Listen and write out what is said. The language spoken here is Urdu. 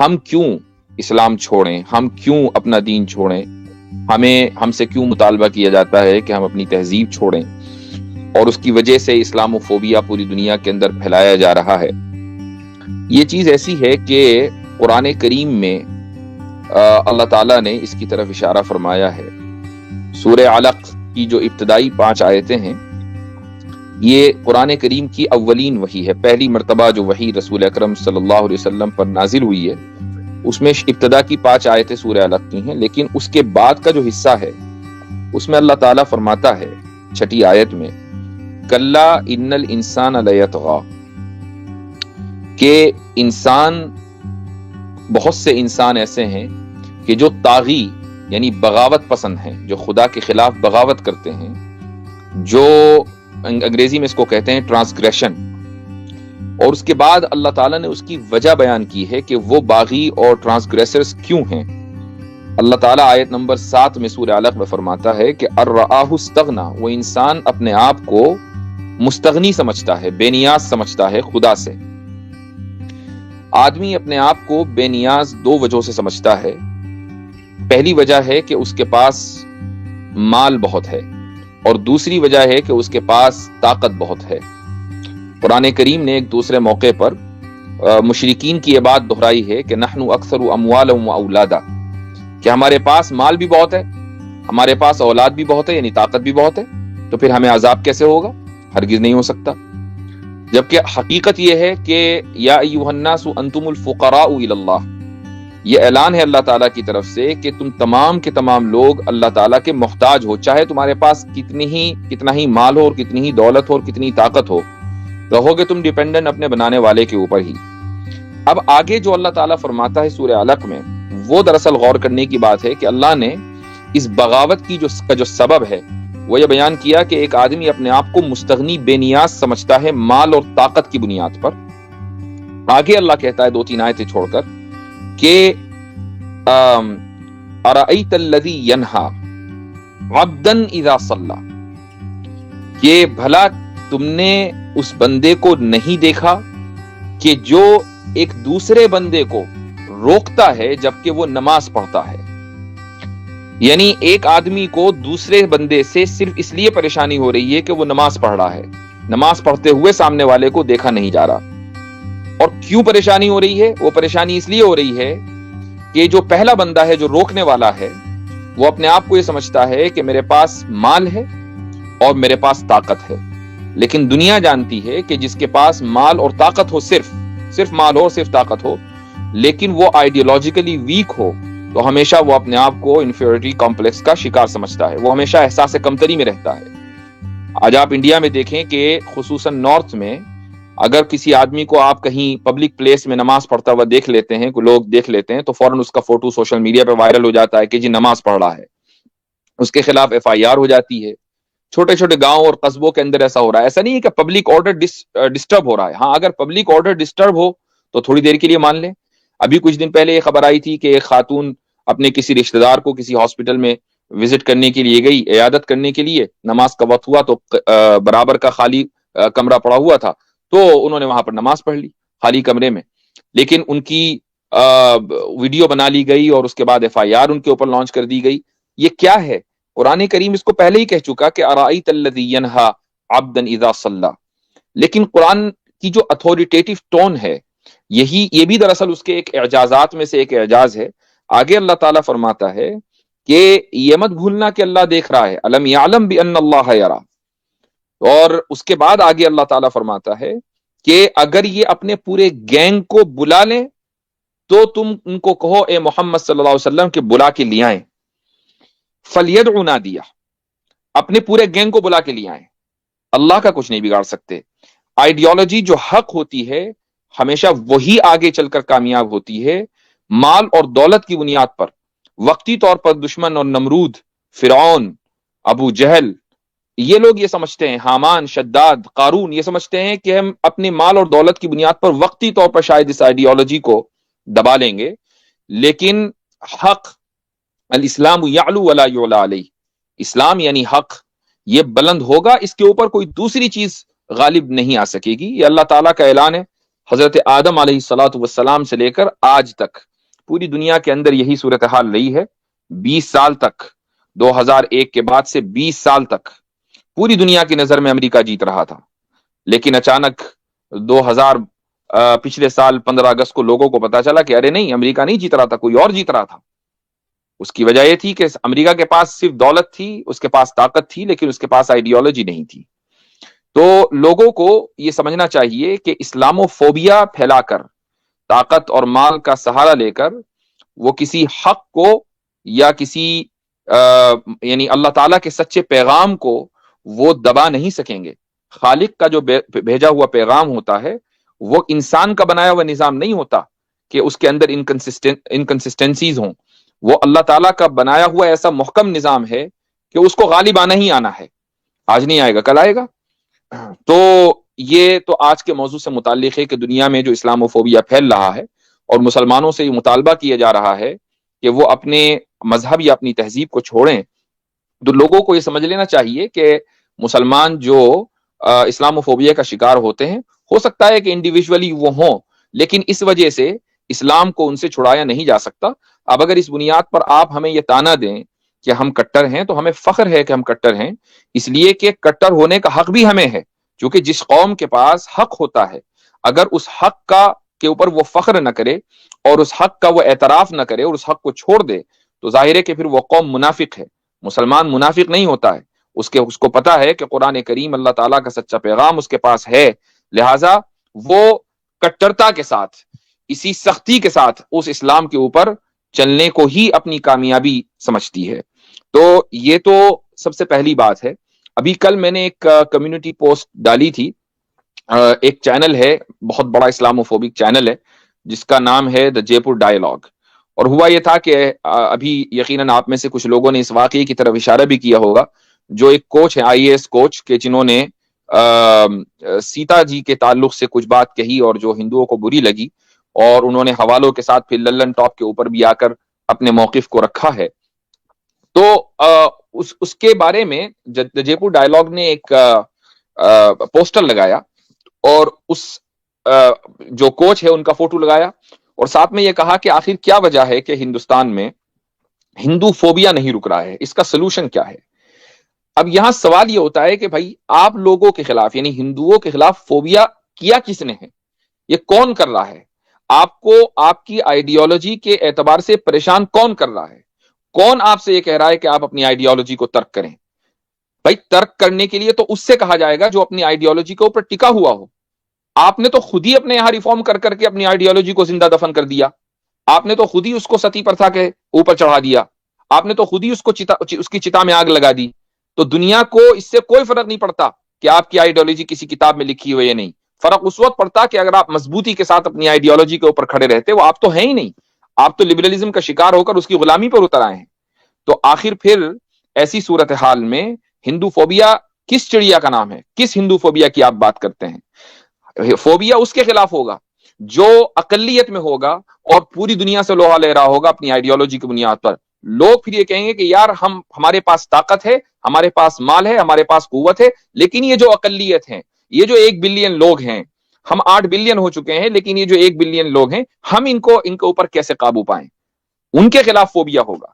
ہم کیوں اسلام چھوڑیں، ہم کیوں اپنا دین چھوڑیں، ہم سے کیوں مطالبہ کیا جاتا ہے کہ ہم اپنی تہذیب چھوڑیں، اور اس کی وجہ سے اسلام و فوبیا پوری دنیا کے اندر پھیلایا جا رہا ہے۔ یہ چیز ایسی ہے کہ قرآن کریم میں اللہ تعالیٰ نے اس کی طرف اشارہ فرمایا ہے۔ سورہ علق کی جو ابتدائی 5 آیتیں ہیں، یہ قرآن کریم کی اولین وحی ہے، پہلی مرتبہ جو وحی رسول اکرم صلی اللہ علیہ وسلم پر نازل ہوئی ہے، اس میں ابتدا کی 5 آیتیں سورہ علق کی ہیں، لیکن اس کے بعد کا جو حصہ ہے اس میں اللہ تعالیٰ فرماتا ہے 6 آیت میں، کلا ان الانسان لیطغی، کہ انسان، بہت سے انسان ایسے ہیں کہ جو طاغی یعنی بغاوت پسند ہیں، جو خدا کے خلاف بغاوت کرتے ہیں، جو انگریزی میں اس کو کہتے ہیں ٹرانسگریشن۔ اور اس کے بعد اللہ تعالیٰ نے اس کی وجہ بیان کی ہے کہ وہ باغی اور ٹرانسگریسرز کیوں ہیں۔ اللہ تعالیٰ آیت نمبر 7 میں سورہ علق میں فرماتا ہے کہ ارآہ استغنا، وہ انسان اپنے آپ کو مستغنی سمجھتا ہے، بے نیاز سمجھتا ہے خدا سے۔ آدمی اپنے آپ کو بے نیاز 2 وجہوں سے سمجھتا ہے۔ پہلی وجہ ہے کہ اس کے پاس مال بہت ہے، اور دوسری وجہ ہے کہ اس کے پاس طاقت بہت ہے۔ قرآن کریم نے ایک دوسرے موقع پر مشرکین کی یہ بات دہرائی ہے کہ نحن اکثر اموالا و اولادا، کہ ہمارے پاس مال بھی بہت ہے، ہمارے پاس اولاد بھی بہت ہے، یعنی طاقت بھی بہت ہے، تو پھر ہمیں عذاب کیسے ہوگا؟ ہرگز نہیں ہو سکتا۔ جبکہ حقیقت یہ ہے کہ یا ایھا الناس انتم الفقراء الی اللہ، یہ اعلان ہے اللہ تعالیٰ کی طرف سے کہ تم تمام کے تمام لوگ اللہ تعالیٰ کے محتاج ہو، چاہے تمہارے پاس کتنا ہی مال ہو اور کتنی ہی دولت ہو اور کتنی طاقت ہو، رہو گے تم ڈیپینڈنٹ اپنے بنانے والے کے اوپر ہی۔ اب آگے جو اللہ تعالیٰ فرماتا ہے سورہ علق میں، وہ دراصل غور کرنے کی بات ہے کہ اللہ نے اس بغاوت کی جو سبب ہے وہ یہ بیان کیا کہ ایک آدمی اپنے آپ کو مستغنی بے نیاز سمجھتا ہے مال اور طاقت کی بنیاد پر۔ آگے اللہ کہتا ہے 2-3 آیتیں چھوڑ کر کہ ارأیت الذی ینہا عبدا اذا صلی، کہ بھلا تم نے اس بندے کو نہیں دیکھا کہ جو ایک دوسرے بندے کو روکتا ہے جبکہ وہ نماز پڑھتا ہے۔ یعنی ایک آدمی کو دوسرے بندے سے صرف اس لیے پریشانی ہو رہی ہے کہ وہ نماز پڑھ رہا ہے، نماز پڑھتے ہوئے سامنے والے کو دیکھا نہیں جا رہا۔ اور کیوں پریشانی ہو رہی ہے؟ وہ پریشانی اس لیے ہو رہی ہے کہ جو پہلا بندہ ہے، جو روکنے والا ہے، وہ اپنے آپ کو یہ سمجھتا ہے کہ میرے پاس مال ہے اور میرے پاس طاقت ہے، لیکن دنیا جانتی ہے کہ جس کے پاس مال اور طاقت ہو، صرف مال ہو، صرف طاقت ہو، لیکن وہ آئیڈیولوجیکلی ویک ہو، تو ہمیشہ وہ اپنے آپ کو انفیریٹی کمپلیکس کا شکار سمجھتا ہے، وہ ہمیشہ احساس کمتری میں رہتا ہے۔ آج آپ انڈیا میں دیکھیں کہ خصوصاً نارتھ میں اگر کسی آدمی کو آپ کہیں پبلک پلیس میں نماز پڑھتا ہوا دیکھ لیتے ہیں، کوئی لوگ دیکھ لیتے ہیں، تو فوراً اس کا فوٹو سوشل میڈیا پہ وائرل ہو جاتا ہے کہ جی نماز پڑھ رہا ہے، اس کے خلاف FIR ہو جاتی ہے۔ چھوٹے چھوٹے گاؤں اور قصبوں کے اندر ایسا ہو رہا ہے۔ ایسا نہیں ہے کہ پبلک آرڈر ڈسٹرب ہو رہا ہے، ہاں اگر پبلک آرڈر ڈسٹرب ہو تو تھوڑی دیر کے لیے مان لیں۔ ابھی کچھ دن پہلے یہ خبر آئی تھی کہ ایک خاتون اپنے کسی رشتہ دار کو کسی ہاسپٹل میں وزٹ کرنے کے لیے گئی، عیادت کرنے کے لیے، نماز کا وقت ہوا تو برابر کا خالی کمرہ پڑا ہوا تھا، تو انہوں نے وہاں پر نماز پڑھ لی خالی کمرے میں، لیکن ان کی ویڈیو بنا لی گئی اور اس کے بعد FIR ان کے اوپر لانچ کر دی گئی۔ یہ کیا ہے؟ قرآن کریم اس کو پہلے ہی کہہ چکا کہ ارائیت الذی ینہا عبدا اذا صلی، لیکن قرآن کی جو اتھارٹیٹیو ٹون ہے، یہ بھی دراصل اس کے ایک اعجازات میں سے ایک اعجاز ہے۔ آگے اللہ تعالیٰ فرماتا ہے کہ یہ مت بھولنا کہ اللہ دیکھ رہا ہے، الم یعلم بان اللہ یرا، اور اس کے بعد آگے اللہ تعالیٰ فرماتا ہے کہ اگر یہ اپنے پورے گینگ کو بلا لیں تو تم ان کو کہو اے محمد صلی اللہ علیہ وسلم کہ بلا کے لے آئیں، فلیدعوا نادیہ، اپنے پورے گینگ کو بلا کے لے آئیں، اللہ کا کچھ نہیں بگاڑ سکتے۔ آئیڈیالوجی جو حق ہوتی ہے ہمیشہ وہی آگے چل کر کامیاب ہوتی ہے۔ مال اور دولت کی بنیاد پر وقتی طور پر دشمن اور نمرود، فرعون، ابو جہل، یہ لوگ یہ سمجھتے ہیں، حامان، شداد، قارون، یہ سمجھتے ہیں کہ ہم اپنے مال اور دولت کی بنیاد پر وقتی طور پر شاید اس آئیڈیالوجی کو دبا لیں گے، لیکن حق، الاسلام یعلو ولا یعلی علیہ، اسلام یعنی حق، یہ بلند ہوگا، اس کے اوپر کوئی دوسری چیز غالب نہیں آ سکے گی۔ یہ اللہ تعالیٰ کا اعلان ہے، حضرت آدم علیہ الصلوۃ والسلام سے لے کر آج تک پوری دنیا کے اندر یہی صورتحال رہی ہے. 20 سال تک، 2001 کے بعد سے 20 سال تک پوری دنیا کی نظر میں امریکہ جیت رہا تھا. لیکن اچانک 2000 پچھلے سال 15 اگست کو لوگوں کو پتا چلا کہ ارے نہیں، امریکہ نہیں جیت رہا تھا، کوئی اور جیت رہا تھا. اس کی وجہ یہ تھی کہ امریکہ کے پاس صرف دولت تھی، اس کے پاس طاقت تھی، لیکن اس کے پاس آئیڈیالوجی نہیں تھی. تو لوگوں کو یہ سمجھنا چاہیے کہ اسلامو فوبیا پھیلا کر، طاقت اور مال کا سہارا لے کر وہ کسی حق کو یا کسی یعنی اللہ تعالیٰ کے سچے پیغام کو وہ دبا نہیں سکیں گے. خالق کا جو بھیجا ہوا پیغام ہوتا ہے وہ انسان کا بنایا ہوا نظام نہیں ہوتا کہ اس کے اندر انکنسسٹنسیز ہوں. وہ اللہ تعالیٰ کا بنایا ہوا ایسا محکم نظام ہے کہ اس کو غالب آنا ہی آنا ہے. آج نہیں آئے گا، کل آئے گا. تو یہ تو آج کے موضوع سے متعلق ہے کہ دنیا میں جو اسلام و فوبیا پھیل رہا ہے اور مسلمانوں سے یہ مطالبہ کیا جا رہا ہے کہ وہ اپنے مذہب یا اپنی تہذیب کو چھوڑیں. تو لوگوں کو یہ سمجھ لینا چاہیے کہ مسلمان جو اسلام و فوبیا کا شکار ہوتے ہیں، ہو سکتا ہے کہ انڈیویجولی وہ ہوں، لیکن اس وجہ سے اسلام کو ان سے چھڑایا نہیں جا سکتا. اب اگر اس بنیاد پر آپ ہمیں یہ تانا دیں کہ ہم کٹر ہیں، تو ہمیں فخر ہے کہ ہم کٹر ہیں، اس لیے کہ کٹر ہونے کا حق بھی ہمیں ہے. کیونکہ جس قوم کے پاس حق ہوتا ہے، اگر اس حق کا کے اوپر وہ فخر نہ کرے اور اس حق کا وہ اعتراف نہ کرے اور اس حق کو چھوڑ دے، تو ظاہر ہے کہ پھر وہ قوم منافق ہے. مسلمان منافق نہیں ہوتا ہے. اس کو پتا ہے کہ قرآن کریم اللہ تعالیٰ کا سچا پیغام اس کے پاس ہے، لہٰذا وہ کٹرتا کے ساتھ، اسی سختی کے ساتھ اس اسلام کے اوپر چلنے کو ہی اپنی کامیابی سمجھتی ہے. تو یہ تو سب سے پہلی بات ہے. ابھی کل میں نے ایک کمیونٹی پوسٹ ڈالی تھی. ایک چینل ہے، بہت بڑا اسلامو فوبک چینل ہے، جس کا نام ہے دا جے پور ڈائیلاگ. اور ہوا یہ تھا کہ ابھی یقیناً آپ میں سے کچھ لوگوں نے اس واقعے کی طرف اشارہ بھی کیا ہوگا، جو ایک کوچ ہے IAS کوچ کہ جنہوں نے سیتا جی کے تعلق سے کچھ بات کہی اور جو ہندوؤں کو بری لگی، اور انہوں نے حوالوں کے ساتھ پھر للن ٹاپ کے اوپر بھی آ کر اپنے موقف کو رکھا ہے. تو اس کے بارے میں جے پور ڈائیلاگ نے ایک پوسٹر لگایا اور اس جو کوچ ہے ان کا فوٹو لگایا، اور ساتھ میں یہ کہا کہ آخر کیا وجہ ہے کہ ہندوستان میں ہندو فوبیا نہیں رک رہا ہے، اس کا سلوشن کیا ہے. اب یہاں سوال یہ ہوتا ہے کہ بھائی آپ لوگوں کے خلاف یعنی ہندوؤں کے خلاف فوبیا کیا کس نے ہے؟ یہ کون کر رہا ہے؟ آپ کو آپ کی آئیڈیالوجی کے اعتبار سے پریشان کون کر رہا ہے؟ کون آپ سے یہ کہہ رہا ہے کہ آپ اپنی آئیڈیالوجی کو ترک کریں؟ بھائی ترک کرنے کے لیے تو اس سے کہا جائے گا جو اپنی آئیڈیالوجی کے اوپر ٹکا ہوا ہو. آپ نے تو خود ہی اپنے یہاں ریفارم کر کے اپنی آئیڈیالوجی کو زندہ دفن کر دیا. آپ نے تو خود ہی اس کو ستی پرتھا کے اوپر چڑھا دیا. آپ نے تو خود ہی اس کی چتا میں آگ لگا دی. تو دنیا کو اس سے کوئی فرق نہیں پڑتا کہ آپ کی آئیڈیالوجی کسی کتاب میں لکھی ہوئی ہے یا نہیں. فرق اس وقت پڑتا کہ اگر آپ مضبوطی کے ساتھ اپنی آئیڈیالوجی کے اوپر کھڑے رہتے. وہ آپ تو ہیں ہی نہیں، آپ تو لبرلزم کا شکار ہو کر اس کی غلامی پر اتر آئے ہیں. تو آخر پھر ایسی صورتحال میں ہندو فوبیا کس چڑیا کا نام ہے؟ کس ہندو فوبیا کی آپ بات کرتے ہیں؟ فوبیا اس کے خلاف ہوگا جو اقلیت میں ہوگا اور پوری دنیا سے لوہا لے رہا ہوگا اپنی آئیڈیالوجی کی بنیاد پر. لوگ پھر یہ کہیں گے کہ یار ہمارے پاس طاقت ہے، ہمارے پاس مال ہے، ہمارے پاس قوت ہے، لیکن یہ جو اقلیت ہیں، یہ جو 1 بلین لوگ ہیں، ہم 8 بلین ہو چکے ہیں، لیکن یہ جو 1 بلین لوگ ہیں، ہم ان کے اوپر کیسے قابو پائیں؟ ان کے خلاف فوبیا ہوگا.